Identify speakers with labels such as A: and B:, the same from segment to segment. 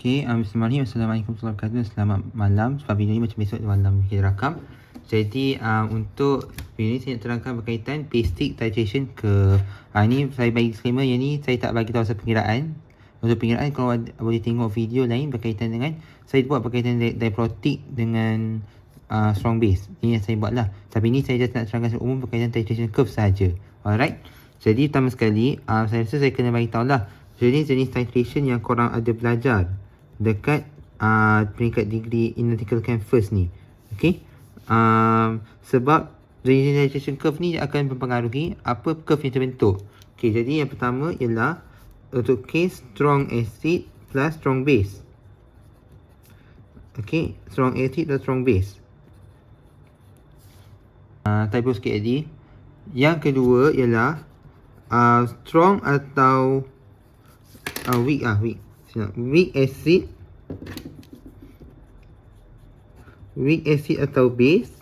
A: Okay, Bismillahirrahmanirrahim. Assalamualaikum warahmatullahi wabarakatuh. Selamat malam. Sebab video ni macam besok malam kita rakam. Jadi untuk video ni saya nak terangkan berkaitan basic titration curve. Ni saya bagi disclaimer, yang ni saya tak bagi tahu asal pengiraan. Untuk pengiraan kalau boleh tengok video lain berkaitan dengan saya buat berkaitan diprotic dengan strong base. Ini yang saya buat lah. Tapi ni saya just nak terangkan secara umum berkaitan titration curve sahaja. Alright. Jadi pertama sekali saya rasa saya kena bagi tahu lah. Jadi jenis titration yang korang ada belajar dekat peringkat degree analytical chem first ni. Okay. Sebab regeneration curve ni akan mempengaruhi apa curve yang terbentuk. Okay, jadi yang pertama ialah untuk case strong acid plus strong base. Okay, strong acid plus strong base. Typo sikit tadi. Yang kedua ialah strong atau weak weak acid atau base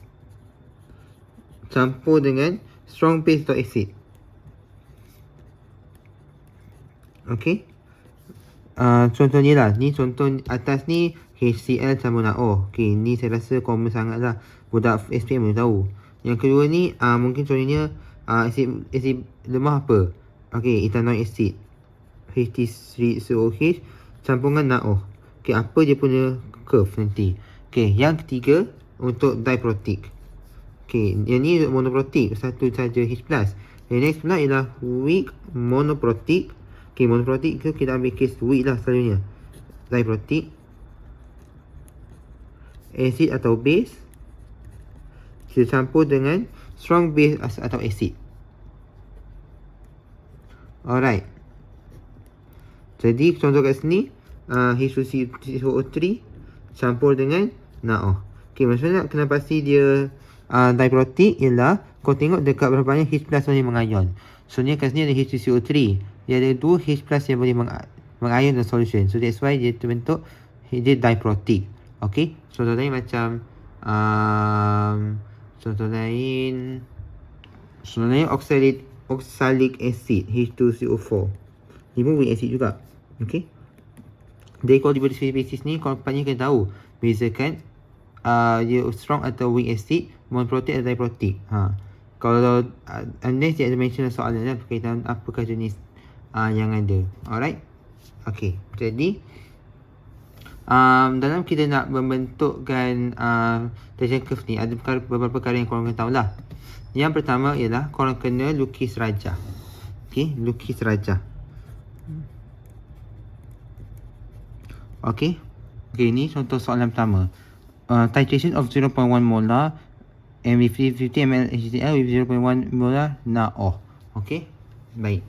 A: campur dengan strong base atau acid. Okey. Contohnya lah, ni contoh atas ni HCl campur NaO. Okey, ni saya rasa common sangat lah, budak SPM boleh tahu. Yang kedua ni mungkin contohnya asid lemah apa? Okey, ethanoic acid H3COH campur dengan NaO. Okey, apa dia punya curve nanti? Okey, yang ketiga untuk diprotic. Okey, yang ni monoprotic, satu saja H+. Yang next pula ialah weak monoprotic. Okey, monoprotic tu kita ambil case weak lah selalunya. Diprotic, acid atau base, kita campur dengan strong base atau acid. Alright. Jadi contoh kat sini H2CO3 campur dengan NaO. Okey, maksudnya nak kena pasti dia diprotic ialah kau tengok dekat berapa banyak H+ boleh mengayon. Sebenarnya kat sini ada H2CO3. Dia ada 2 H+ yang boleh mengayon dalam solution. So that's why dia terbentuk, dia diprotic. Okey, contoh lain macam contoh lain oxalic acid H2CO4. Dia pun weak acid juga. Okey. Jadi kalau diberi basis ni, kau patutnya kena tahu bezakan dia strong atau weak acid, monoprotic atau diprotic. Kalau unless dia ada mention soalan lah berkaitan apakah jenis yang ada. Alright. Okey. Jadi dalam kita nak membentukkan titration curve ni, ada beberapa perkara yang korang kena tahu lah. Yang pertama ialah korang kena lukis rajah. Okey, lukis rajah. Okey. Okey, ni contoh soalan pertama. Titration of 0.1 molar and with 50 ml HCl with 0.1 molar NaO. Okey. Baik.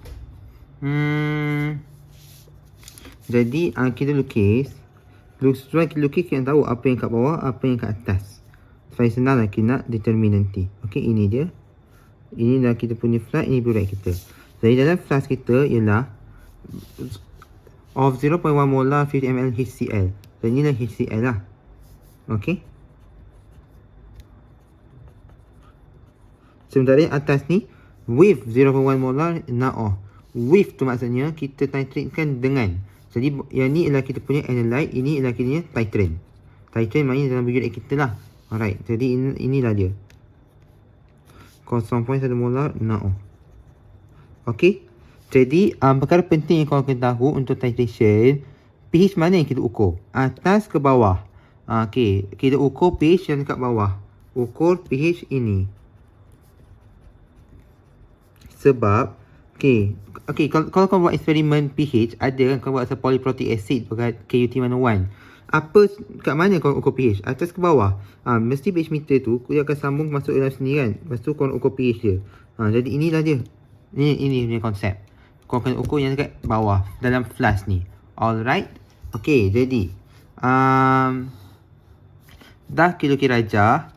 A: Jadi kita lukis. Setelah kita lukis, kita tahu apa yang kat bawah, apa yang kat atas. Supaya senang lah kita nak determine nanti. Okey, ini dia. Ini dah kita punya flask, ini burek kita. Jadi dalam flask kita ialah of 0.1 molar 50 ml HCl. Dan inilah HCl lah. Okey. Sementara yang atas ni with 0.1 molar NaO. With tu maksudnya kita titratekan dengan. Jadi yang ni ialah kita punya analyte, ini ialah kita punya titrant. Titrant maknanya dalam unit kita lah. Alright, jadi inilah dia. 0.1 molar NaO. Okey. Jadi perkara penting yang korang kena tahu untuk titration, pH mana yang kita ukur? Atas ke bawah? Okey, kita ukur pH yang dekat bawah. Ukur pH ini. Sebab kalau kau buat eksperimen pH, ada kan kau buat polyprotic acid KUT101. Apa, kat mana kau ukur pH? Atas ke bawah? Mesti pH meter tu dia akan sambung masuk dalam sini kan. Lepas tu kau ukur pH dia. Jadi inilah dia. Ini punya konsep. Kau akan ukur yang dekat bawah dalam flask ni. Alright. Okay, jadi dah kita kira rajah,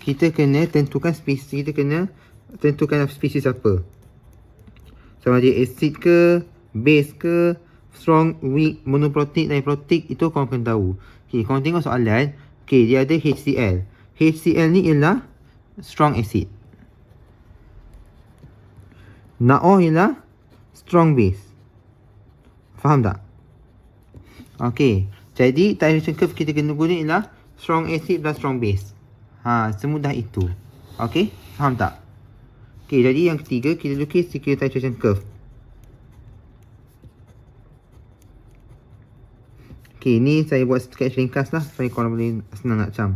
A: kita kena tentukan spesies. Kita kena tentukan spesies apa. Sama dia acid ke, base ke, strong, weak, monoprotic, diprotic, itu korang kena tahu. Okay, korang tengok soalan. Okay, dia ada HCl. HCl ni ialah strong acid. NaO ialah strong base. Faham tak? Okey. Jadi titration curve kita kena guna ialah strong acid plus strong base. Semudah itu. Okey, faham tak? Okey, jadi yang ketiga kita lukis circular titration curve. Okey, ni saya buat sketch ringkas lah supaya korang boleh senang nak cam.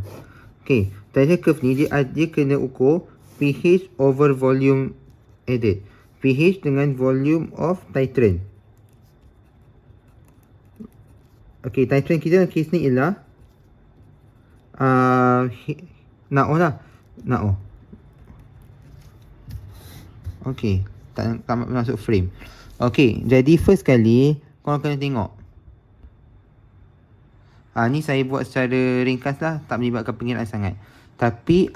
A: Okey, titration curve ni dia kena ukur pH over volume added. pH dengan volume of titrant. Okey, titrant kita dalam kes ni ialah NaO lah. NaO. Okey, tak masuk frame. Okey, jadi first kali korang kena tengok. Ni saya buat secara ringkas lah, tak melibatkan pengiraan sangat. Tapi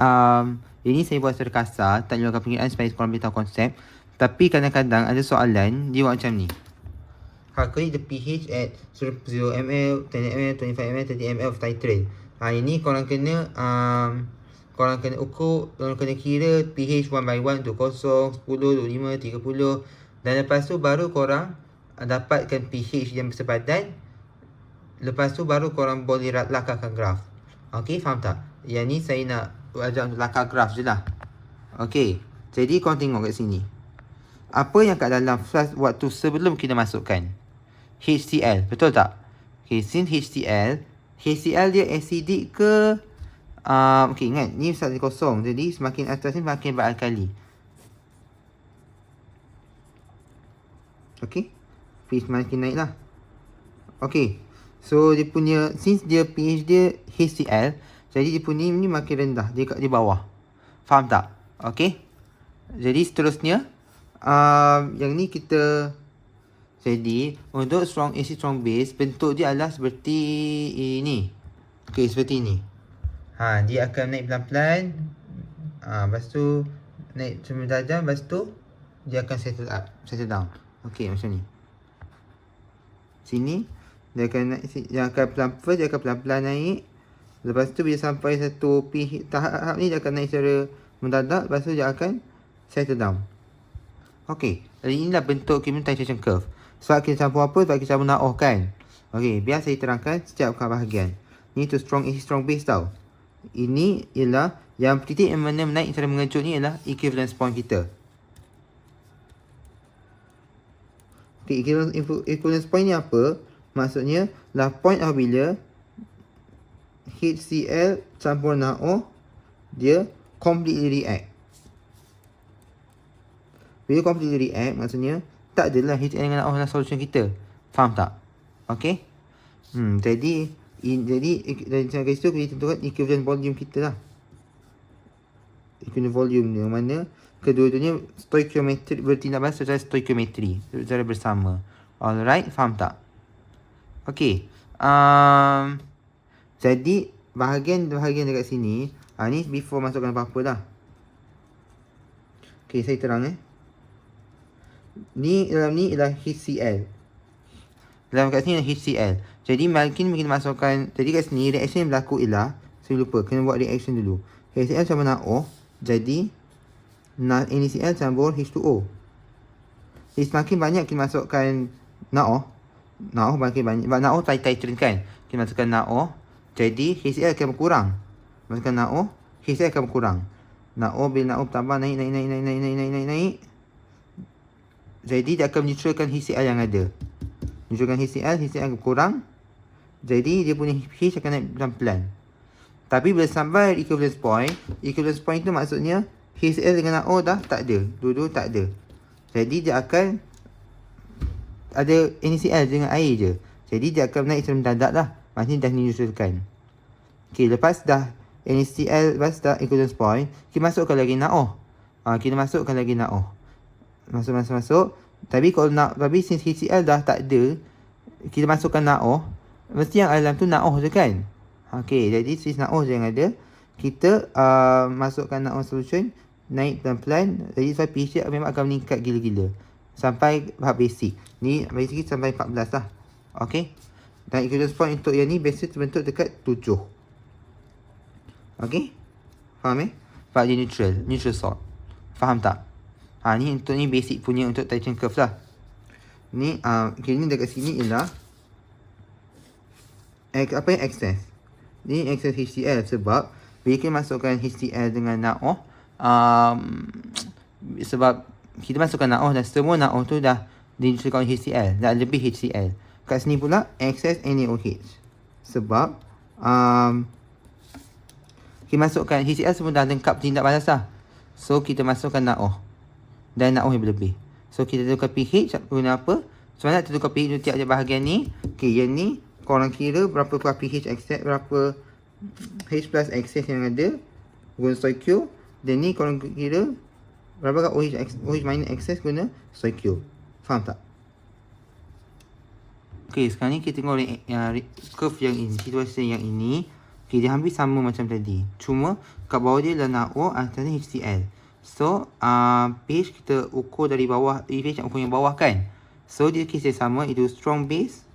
A: ini saya buat secara kasar, tak melibatkan pengiraan supaya korang boleh tahu konsep. Tapi kadang-kadang ada soalan, dia buat macam ni. Calculate the pH at 0 ml, 10 ml, 25 ml, 30 ml of titrant. Ini korang kena ukur, korang kena kira pH 1 by 1 tu 0, 10, 25, 30. Dan lepas tu baru korang dapatkan pH yang bersepadan. Lepas tu baru korang boleh lakarkan graf. Okey, faham tak? Yang ni saya nak ajar untuk lakar graf je lah. Okey, jadi korang tengok kat sini. Apa yang kat dalam flash waktu sebelum kita masukkan HCl, betul tak? Okay, since HCl dia acidic ke? Okay, ingat, ni satu kosong. Jadi semakin atas ni semakin beralkali. Okay, pH semakin naik lah. Okay, so dia punya, since dia pH dia HCl, jadi dia punya ni makin rendah, dia kat di bawah. Faham tak? Okay, jadi seterusnya yang ni kita, jadi untuk strong acid strong base, bentuk dia adalah seperti ini. Okay, seperti ini. Dia akan naik pelan-pelan. Lepas tu naik cuma darjah, lepas tu dia akan settle down. Okay, macam ni. Sini dia akan naik, dia akan pelan-pelan naik. Lepas tu bila sampai satu pH tahap ni, dia akan naik secara mendadak. Lepas tu dia akan settle down. Okay, jadi inilah bentuk titration curve. Sebab kita campur apa? Sebab kita campur NaOH kan. Okay, biar saya terangkan setiap bahagian. Ni tu strong acid strong base tau. Ini ialah yang titik yang mana menaik secara mengejut ni ialah equivalence point kita. Okay, equivalence point ni apa? Maksudnya lah point apabila HCl campur NaOH dia completely react. Bila completely react maksudnya tak adalah HCl dengan NaOH dalam solution kita. Faham tak? Okay. Jadi dari cara situ kita tentukan equivalent volume kita lah. Equivalent volume yang mana kedua-duanya stoichiometri, bertindak secara stoichiometri, secara bersama. Alright, faham tak? Okay. Jadi bahagian dekat sini, ni before masukkan apa-apa dah. Okay, saya terang Ni dalam ni ialah HCl. Dalam kat sini adalah HCl. Jadi mungkin kita masukkan, jadi kat sini reaction yang berlaku ialah, saya lupa, kena buat reaction dulu. HCl campur NaOH, jadi NaCl campur H2O. Jadi semakin banyak kita masukkan NaOH makin banyak, sebab NaOH titrant kan. Kita masukkan NaOH, jadi HCl akan berkurang. Masukkan NaOH, HCl akan berkurang. NaOH bila NaOH tambah naik. Jadi dia akan neutralkan HCl yang ada. Neutralkan HCl akan berkurang. Jadi dia punya pH akan naik pelan-pelan. Tapi bila sampai equivalence point tu maksudnya HCl dengan NaOH dah tak ada. Dua-dua tak ada. Jadi dia akan ada NaCl dengan air je. Jadi dia akan naik secara mendadak lah. Maksudnya dah neutralkan. Okay, lepas dah NaCl, lepas dah equivalence point, kita masukkan lagi NaOH. Masuk. Tapi kalau tapi since HCl dah tak ada, kita masukkan NaOH, mesti yang dalam tu NaOH je kan. Okay, jadi since NaOH je yang ada, kita masukkan NaOH solution, naik pelan-pelan. Jadi sampai pH memang akan meningkat gila-gila sampai tahap basic. Ni basic sampai 14 lah. Okay, dan equivalence point untuk yang ni biasa terbentuk dekat 7. Okay, faham sebab dia neutral salt. Faham tak? Ni untuk ni basic punya untuk titration curve lah. Ni ni dekat sini ialah apa yang excess? Ni excess HCl sebab bila kita masukkan HCl dengan NaOH, sebab kita masukkan NaOH dan semua NaOH tu dah disertai HCl, dah lebih HCl. Kat sini pula excess NaOH. Sebab kita masukkan HCl semua dah lengkap tindak balas dah. So kita masukkan NaOH dan NaOH yang berlebih. So kita tukar pH guna apa? Sebenarnya kita tukar pH tiap bahagian ni. Okey, yang ni korang kira berapa pH excess, berapa H plus excess yang ada guna stoichio. Dan ni korang kira berapa OH minus excess guna stoichio. Faham tak? Okey, sekarang ni kita tengok curve yang ini, situasi yang ini. Okey, dia hampir sama macam tadi. Cuma kat bawah dia adalah NaOH, atasnya HCl. So, pH kita ukur dari bawah, pH yang ukur yang bawah kan. So, dia kes dia sama, itu strong base.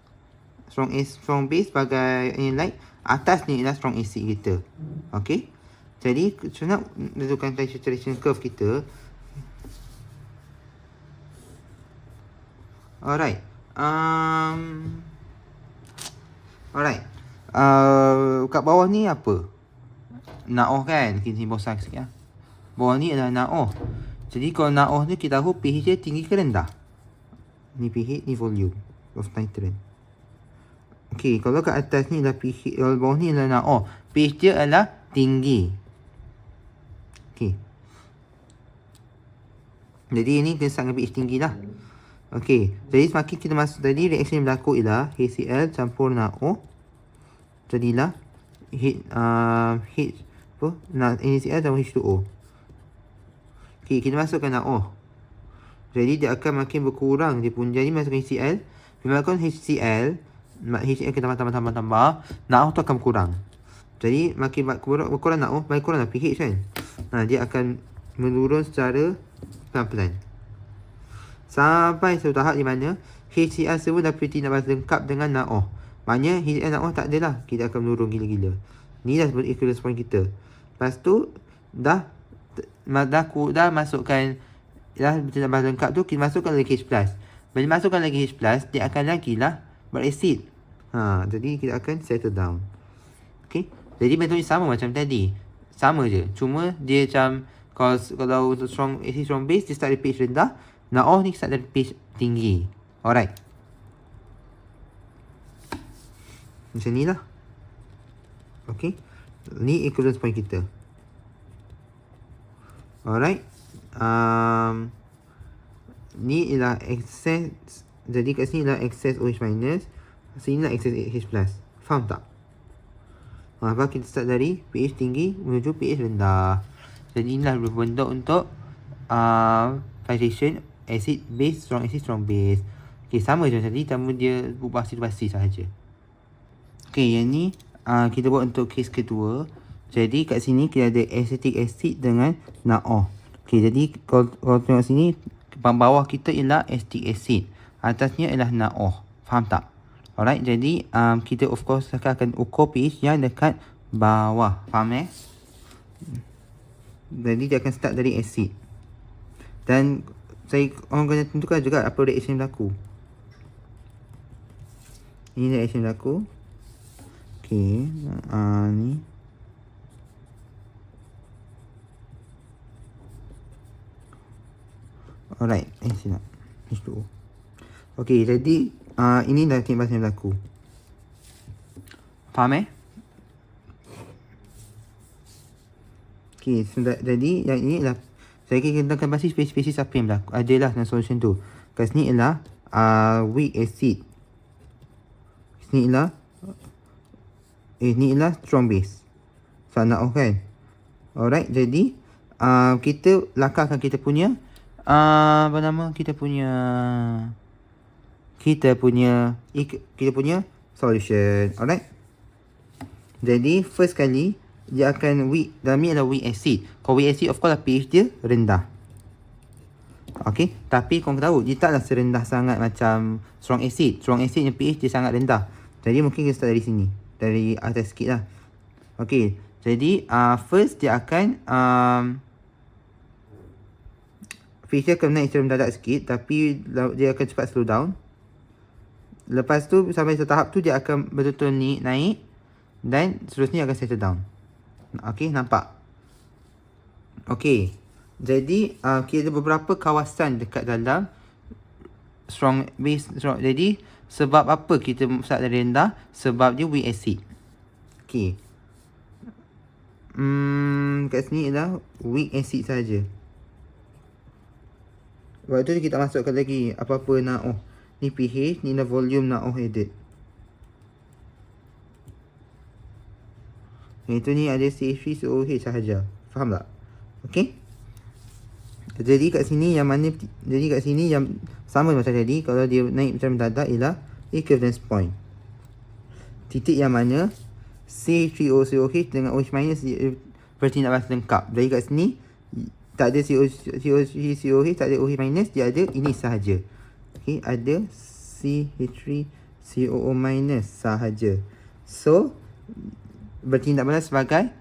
A: Strong base sebagai ini light. Atas ni adalah strong acid kita. Okey. Jadi, macam mana menentukan titration curve kita? Alright. Alright. Kat bawah ni apa? NaOH kan? Kita simbol sikit lah. Bawah ni adalah NaOH. Jadi kalau NaOH ni kita tahu pH dia tinggi ke rendah? Ni pH, ni volume of nitrogen. Okey, kalau kat atas ni adalah pH, kalau bawah ni adalah NaOH, pH dia adalah tinggi. Okey. Jadi ini kita start dengan pH tinggi lah. Okey, jadi semakin kita masuk tadi, reaksi yang berlaku ialah HCl campur NaOH. Jadilah NaCl campur H2O. Okey, kita masukkan NaOH. Jadi dia akan makin berkurang dia pun. Jadi masukkan HCl. Bila masukkan HCl kita tambah, NaOH tu akan berkurang. Jadi makin berkurang NaOH, makin kurang pH kan. Dia akan menurun secara pelan-pelan. Sampai satu tahap di mana HCl semua dah tindak balas lengkap dengan NaOH. Maknanya HCl NaOH tak ada lah. Kita akan menurun gila-gila. Ni dah seperti equilibrium point kita. Lepas tu dah masukkan dah tindak balas lengkap tu, kita masukkan lagi H+. Bila masukkan lagi H+, dia akan lagi lah beraksid. Jadi kita akan settle down. Okay. Jadi metode sama macam tadi. Sama je. Cuma dia macam kalau untuk strong base dia start dari pH rendah. NaOH ni start dari pH tinggi. Alright. Macam ni lah. Okay. Ni equivalence point kita. Alright. Ni ialah excess. Jadi kat sini ialah excess OH minus. Sini lah excess H+. Faham tak? Apa kita start dari pH tinggi menuju pH rendah. Jadi inilah berbentuk untuk titration acid base, strong base. Okay, sama je tadi, cuma dia ubah situasi sahaja. Okay, yang ni kita buat untuk kes kedua. Jadi kat sini kita ada acetic acid dengan NaOH. Okay, jadi kalau tengok sini, bawah kita ialah acetic acid, atasnya ialah NaOH. Faham tak? Alright, jadi kita of course akan ukur pH yang dekat bawah. Faham Jadi dia akan start dari acid. Dan orang kena tentukan juga apa reaction berlaku. Ini reaction berlaku. Okay, ni. Alright, silap. H2O. Okay, jadi ini dah tindak balas yang berlaku. Faham Okay, jadi yang ini adalah saya kita akan bahas spesies apa yang berlaku. Adalah dalam solution tu. Kat sini ialah weak acid. Sini ialah ni ialah strong base. NaOH kan. Alright, jadi kita lakarkan kita punya kita punya solution. Alright. Jadi first kali dia akan weak. Dalam ni adalah weak acid. Kalau weak acid of course pH dia rendah. Okay. Tapi korang tahu dia taklah serendah sangat macam strong acid. Strong acid yang pH dia sangat rendah. Jadi mungkin kita start dari sini. Dari atas sikit lah. Okay. Jadi first dia akan pH dia akan naik secara mendadak sikit. Tapi dia akan cepat slow down. Lepas tu sampai satu tahap tu dia akan betul-betul naik dan seterusnya akan settle down. Okey, nampak? Okey. Jadi kita ada beberapa kawasan dekat dalam strong base. Jadi sebab apa kita start dari rendah? Sebab dia weak acid. Okey. Kat sini adalah weak acid saja. Waktu tu kita masukkan lagi apa-apa NaOH. Ni pH, ni dah volume NaOH added. Itu ni ada CH3COOH sahaja. Faham tak? Okey. Jadi kat sini yang mana, jadi kat sini yang sama macam tadi, kalau dia naik macam mendadak ialah equivalence point. Titik yang mana CH3COOH dengan OH minus bertindak balas lengkap. Jadi kat sini tak ada CH3COOH, tak ada OH minus, dia ada ini sahaja. Okey, ada CH3COO minus sahaja. So bertindak balas sebagai,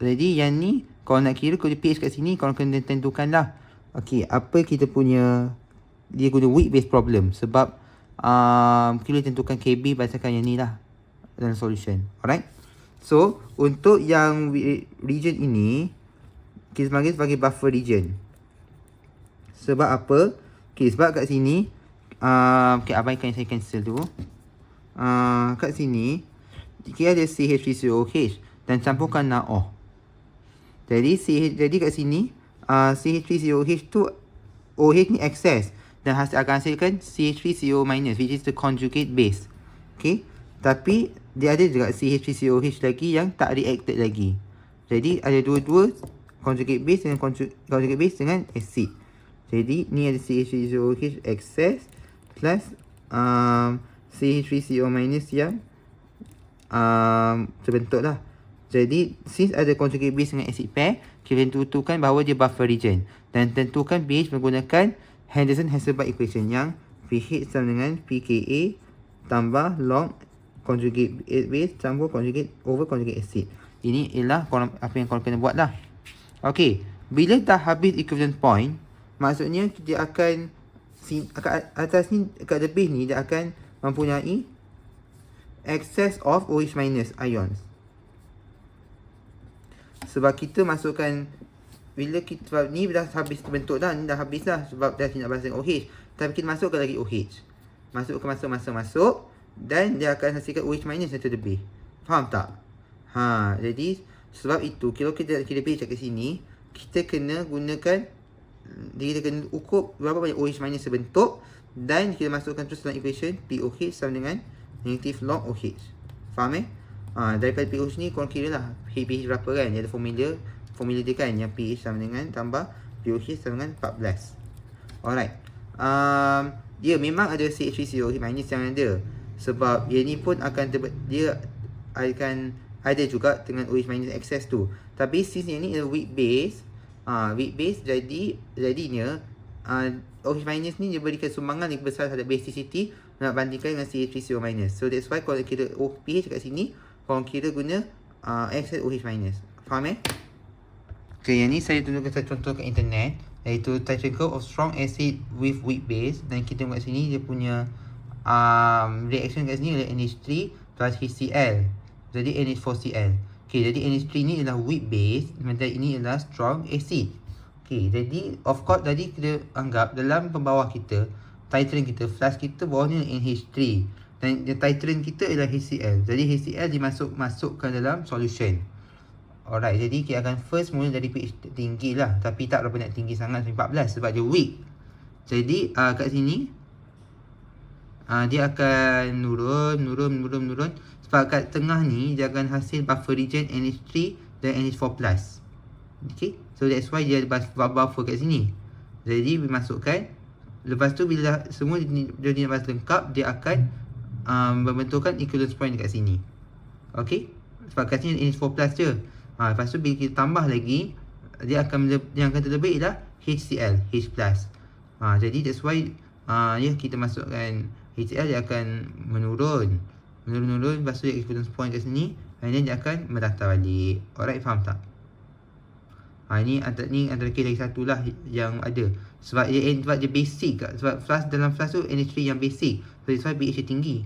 A: jadi yang ni kalau nak kira kode pH kat sini korang kena tentukan lah. Okey, apa kita punya, dia guna weak base problem sebab kita tentukan KB berdasarkan yang ni lah dalam solution. Alright. So untuk yang region ini kita panggil sebagai buffer region. Sebab apa? Okey, sebab kat sini okey, abaikan saya cancel dulu. Kat sini kita ada CH3COOH dan campurkan NaOH. Jadi kat sini CH3COOH tu OH ni excess dan akan hasilkan CH3CO minus, which is the conjugate base. Okay, tapi dia ada juga CH3COOH lagi yang tak reacted lagi. Jadi ada dua-dua conjugate base dengan conjugate base dengan acid. Jadi ni ada CH3COOH excess plus CH3CO minus yang terbentuk lah. Jadi since ada conjugate base dengan acid pair, kita tentukan bahawa dia buffer region dan tentukan pH menggunakan Henderson-Hasselbalch equation yang pH sama dengan pKa tambah log conjugate base campur conjugate over conjugate acid. Ini ialah apa yang korang kena buat lah. Okey, bila dah habis equivalent point, maksudnya dia akan atas ni, kat lebih ni dia akan mempunyai excess of OH minus ions. Sebab kita masukkan, bila kita ni dah habis terbentuk dah, ni dah habis lah sebab dah tidak balas dengan OH. Tapi kita masukkan lagi OH. Masuk dan dia akan hasilkan OH minus yang terlebih. Faham tak? Jadi sebab itu kalau kita pH kat sini, kita kena gunakan, kita kena ukur berapa banyak OH minus terbentuk dan kita masukkan terus dalam equation POH sama dengan negative log OH. Faham daripada pH ni korang kira lah pH berapa kan. Dia ada formula dia kan, yang pH sama dengan tambah pOH sama dengan 14. Alright. Dia memang ada CH3COOH minus yang ada. Sebab dia ni pun akan dia akan ada juga dengan OH minus excess tu. Tapi since yang ni adalah weak base, jadinya OH minus ni dia berikan sumbangan lebih besar terhadap basicity nak bandingkan dengan CH3CO minus. So that's why kalau kira pH kat sini, korang kira guna excess OH minus. Faham Okay, yang ni saya tunjukkan satu contoh kat internet, iaitu titration curve of strong acid with weak base. Dan kita tengok kat sini dia punya reaction kat sini adalah NH3 plus HCl. Jadi NH4Cl. Okay, jadi NH3 ni adalah weak base, sementara ini adalah strong acid. Okay, jadi of course tadi kita anggap dalam pembawah kita, titrant kita, flask kita bawahnya NH3 dan titrant kita adalah HCl. Jadi HCl dimasukkan dalam solution. Alright, jadi kita akan first mula dari pH tinggi lah, tapi tak berapa nak tinggi sangat, 14 sebab dia weak. Jadi kat sini dia akan menurun sebab kat tengah ni dia akan hasil buffer region NH3 dan NH4+. Okay, so that's why dia ada buffer kat sini. Jadi dimasukkan, lepas tu bila semua dia balas lengkap, dia akan membentukkan equivalence point dekat sini. Okay, sebab kat sini NH4+ je. Lepas tu bila kita tambah lagi, dia akan yang akan terlebih ialah HCl, H+. Jadi that's why kita masukkan HCl, dia akan menurun, lepas tu dia equivalence point kat sini, and then dia akan mendaftar balik. Alright, faham tak? Ini antara kes lagi satu lah yang ada. Sebab dia basic. Sebab dalam flash tu NH3 yang basic. So that's why pH dia tinggi.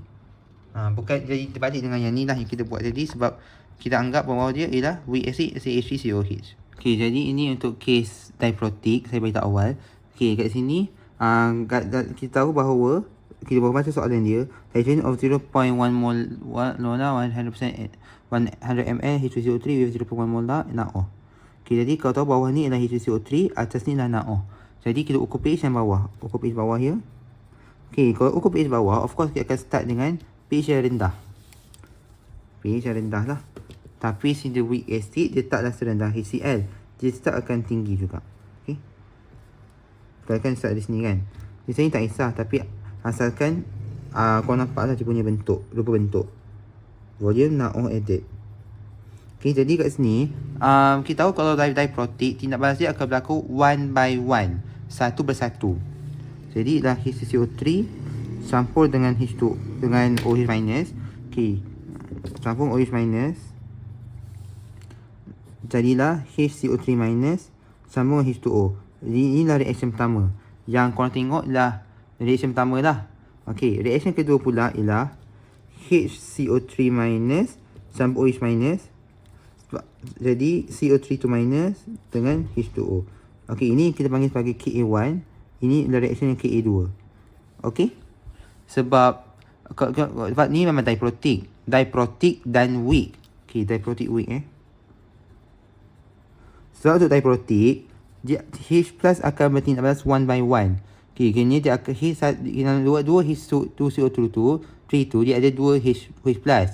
A: Bukan jadi terbalik dengan yang ni lah yang kita buat tadi. Sebab kita anggap bawah dia ialah weak acid CH3COH. Okay, jadi ini untuk case diprotic. Saya beritahu awal. Okay, kat sini kita tahu bahawa kita baru baca soalan dia. Titration of 0.1 mol 100% 100 ml H2CO3 with 0.1 molar NaO. Okay, jadi kalau tahu bawah ni adalah H2CO3, atas ni adalah NaO. Jadi kita ukur pH yang bawah. Ukur pH bawah ya. Okay, kalau ukur pH bawah, of course kita akan start dengan pH yang rendah. pH yang rendah lah. Tapi since dia weak acid, dia taklah serendah HCl. Dia start akan tinggi juga. Okay. Kita akan start di sini kan. Di sini tak kisah, tapi asalkan kau nampak lah dia punya bentuk, rupa bentuk. Volume NaO added. Okay, jadi kat sini kita tahu kalau diprotic, tindak balas dia akan berlaku one by one, satu bersatu. Jadi dah HCO3 campur dengan H2 dengan OH minus. Okay, campur OH minus, jadilah HCO3 minus sambung H2O. Jadi inilah reaction pertama. Yang korang tengok lah reaction pertama lah. Okay, reaction kedua pula ialah HCO3 minus sambung OH minus. Jadi CO3 tu minus dengan H2O. Okay, ini kita panggil sebagai KA1. Ini adalah reaction yang KA2. Okay, sebab ni memang diprotic. Diprotic dan weak. Okay, diprotic weak sebab untuk diprotic, H plus akan bertindak balas one by one. Okay, kini dia akan dua H2CO2 tu dia ada dua H plus.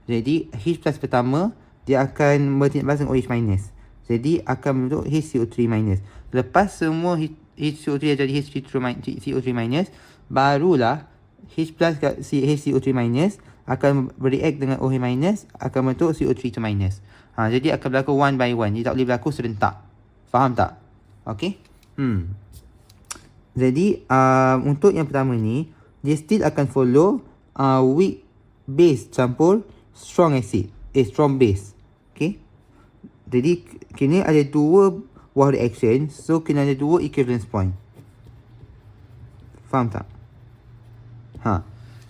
A: Jadi H plus pertama dia akan bertindak balas dengan OH minus. Jadi akan membentuk HCO3 minus. Lepas semua HCO3 jadi HCO3 minus, barulah H plus HCO3 minus akan bereact dengan OH minus, akan membentuk CO3 minus. Jadi akan berlaku one by one. Dia tak boleh berlaku serentak. Faham tak? Okay. Jadi untuk yang pertama ni, dia still akan follow weak base campur strong acid. Strong base. Okay. Jadi kini ada dua buah reaction. So kena ada dua equivalence point. Faham tak?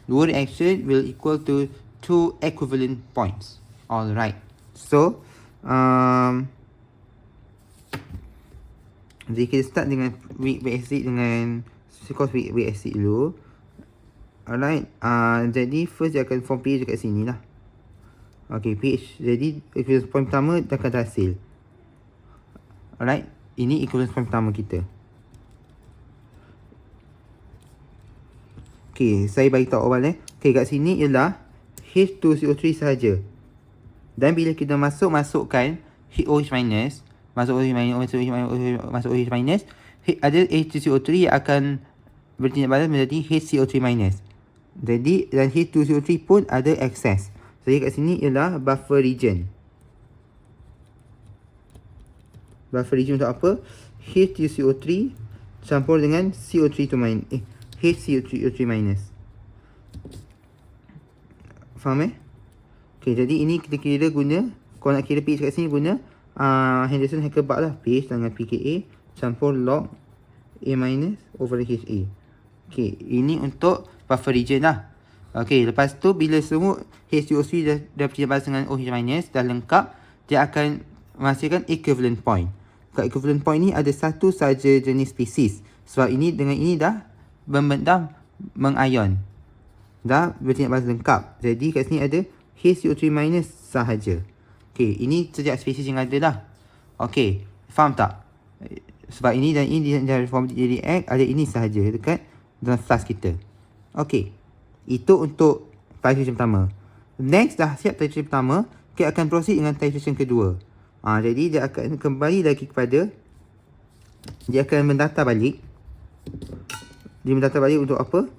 A: Dua reaction will equal to two equivalent points. Alright. So jadi kita start dengan weak acid dengan weak acid dulu. Alright. Jadi first dia akan form pH dekat sini lah. Okay, pH. Jadi equivalence point pertama dah akan terhasil. Alright. Ini equivalence point pertama kita. Okay, saya bagi tahu awal Okay, kat sini ialah H2CO3 sahaja. Dan bila kita masukkan OH minus, masuk OH minus, ada H2CO3 yang akan bertindak balas menjadi HCO3 minus. Jadi dan H2CO3 pun ada excess. Jadi kat sini ialah buffer region. Buffer region untuk apa? H2CO3 campur dengan CO3 to minus. HCO3 minus. Faham Okay, jadi ini kita kira guna, kalau nak kira pH kat sini guna Henderson-Hacker-Buck lah. pH dengan pKa campur log A minus over HA. Okay, ini untuk buffer region lah. Okay, lepas tu bila semua H2O3 dah bertindak balas dengan OH minus, dah lengkap, dia akan menghasilkan equivalent point. Kat equivalent point ni ada satu saja jenis spesies. Sebab ini dengan ini dah mengion. Dah bertindak balas lengkap. Jadi kat sini ada HCO3 minus sahaja. Okay, ini setiap spesies yang ada lah. Okay, faham tak? Sebab ini dan ini dah form jadi react, ada ini sahaja dekat dalam flask kita. Okay, itu untuk titration pertama. Next, dah siap titration pertama, kita akan proceed dengan titration kedua. Jadi dia akan kembali lagi kepada, dia akan mendata balik. Dia mendata balik untuk apa?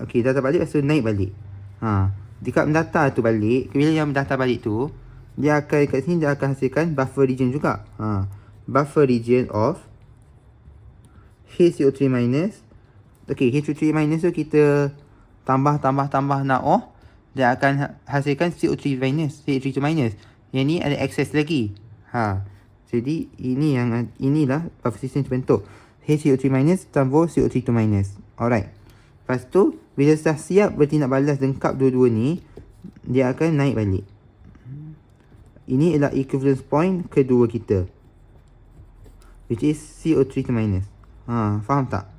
A: Okay, data balik lepas tu naik balik. Dekat mendata tu balik, bila yang mendata balik tu, dia akan kat sini dia akan hasilkan buffer region juga. Buffer region of HCO3 minus. Okay, HCO3 minus tu kita tambah NaO, dia akan hasilkan CO3 minus, CO3 minus. Yang ni ada excess lagi. Jadi inilah buffer system terbentuk. HCO3 minus campur CO3 minus. Alright. Lepas tu, bila dah siap bertindak balas lengkap dua-dua ni, dia akan naik balik. Ini adalah equivalence point kedua kita, which is CO3 minus. Faham tak?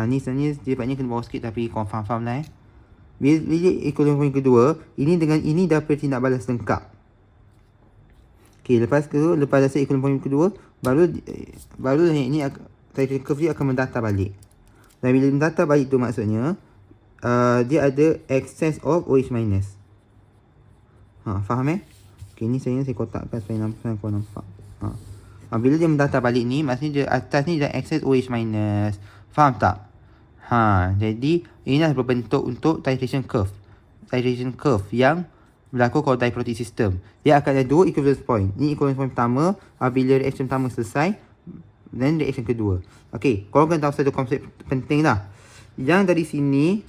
A: Ni sebenarnya sepatutnya kena bawa sikit, tapi korang faham lah Bila equivalence point kedua, ini dengan ini dah bertindak balas lengkap. Okay, lepas dah set equivalence point kedua, baru yang ini titration curve dia akan mendata balik. Dan bila mendata balik tu maksudnya dia ada excess of OH minus. Faham Okay, ni saya kotakkan supaya korang nampak. Bila dia mendata balik ni, maksudnya dia atas ni dah excess OH minus. Faham tak? Jadi inilah berbentuk untuk titration curve. Titration curve yang berlaku kalau diprotic system. Dia akan ada dua equivalence point. Ni equivalence point pertama, bila reaction pertama selesai, dan reaction kedua. Okay, korang kena tahu satu konsep penting lah. Yang dari sini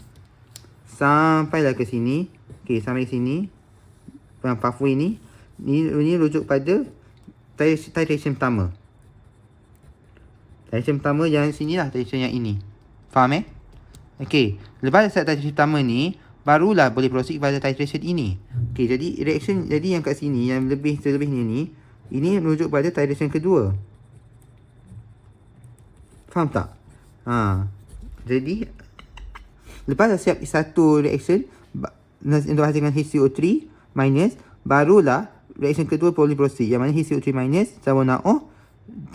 A: sampailah ke sini. Okay, sampai sini, pathway ni, ini rujuk pada titration pertama. Titration pertama yang sini lah, titration yang ini. Faham Okay, lepas start titration pertama ni, barulah boleh proceed pada titration ini. Okay, jadi reaction yang kat sini, yang selebihnya ni, ini merujuk pada titration kedua. Faham tak? Jadi lepas dah siap satu reaction untuk hasilkan HCO3 minus, barulah reaction kedua boleh proceed. Yang mana HCO3 minus campur NaOH,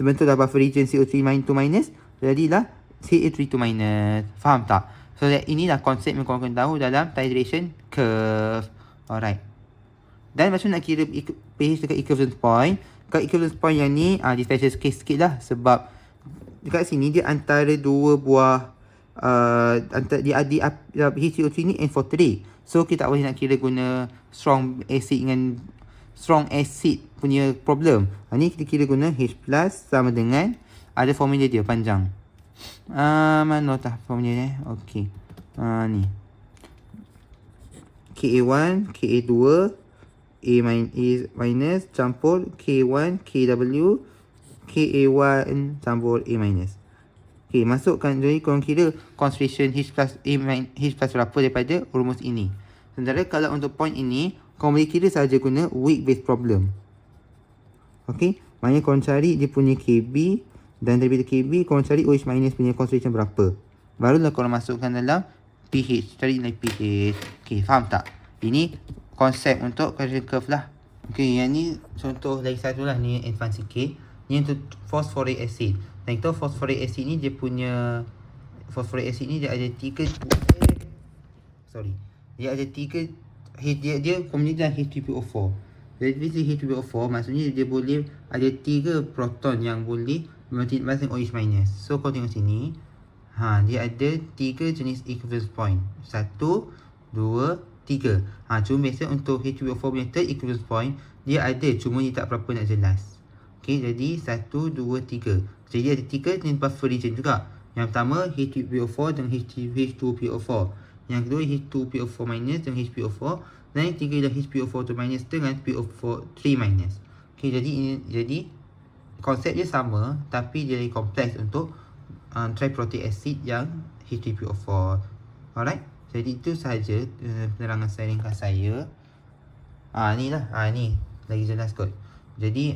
A: terbentuklah buffer region CO3 minus, jadilah CA32 minus. Faham tak? So inilah konsep yang korang kena tahu dalam titration curve. Alright. Dan macam nak kira pH dekat equivalence point. Kat equivalence point yang ni di special case sikit lah, sebab dekat sini dia antara dua buah HCO3 ni N43. So kita tak boleh nak kira guna strong acid punya problem. Ni kita kira guna H+ sama dengan, ada formula dia panjang. Mana tak formula ni? Okey. Ni. Ka1, Ka2, A minus campur K1, KW, Ka1 campur A minus. Okay, masukkan, jadi korang kira concentration H+ berapa daripada rumus ini. Sementara kalau untuk point ini, korang boleh kira saja guna weak base problem. Okay, maknanya korang cari dia punya KB, dan daripada KB korang cari OH minus punya concentration berapa. Barulah korang masukkan dalam pH, cari nilai pH. Okay, faham tak? Ini konsep untuk titration curve lah. Okay, yang ni contoh lagi satu lah, ni advance sikit. Ni untuk phosphoric acid. Dan kita phosphoric acid ni dia punya, phosphoric acid ni dia ada tiga, dia ada tiga, dia kombinasi H2PO4. Jadi H2PO4 maksudnya dia boleh ada tiga proton yang boleh bertindak dengan OH minus. So kau tengok sini, dia ada tiga jenis equivalence point. 1, 2, 3. Cuma biasa untuk H2PO4 punya third equivalence point, dia ada, cuma dia tak berapa nak jelas. Okay, jadi 1, 2, 3. Jadi ada tiga jenis buffer region juga. Yang pertama H2PO4 dan H2PO4. Yang kedua H2PO4 minus dan HPO4. Dan yang ketiga adalah HPO4 minus dengan PO4 minus. Okay, jadi konsep dia sama, tapi dia lebih kompleks untuk triprotic acid yang H3PO4. Alright, jadi itu sahaja penerangan saya ringkas saya. Ni lah, ni lagi jelas kot. Jadi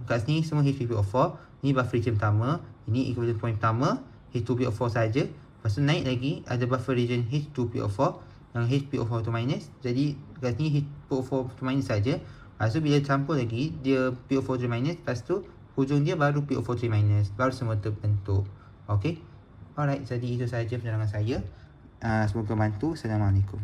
A: kat sini semua H3PO4. Ni buffer region pertama, ini equivalent point pertama, H2PO4 saja. Lepas tu naik lagi ada buffer region H2PO4 yang HPO4 minus. Jadi kat sini HPO4 minus saja. Lepas tu bila campur lagi dia PO4 minus, lepas tu hujung dia baru PO4 minus, baru semua terbentuk. Okay, alright, jadi itu sahaja penerangan saya. Semoga bantu. Assalamualaikum.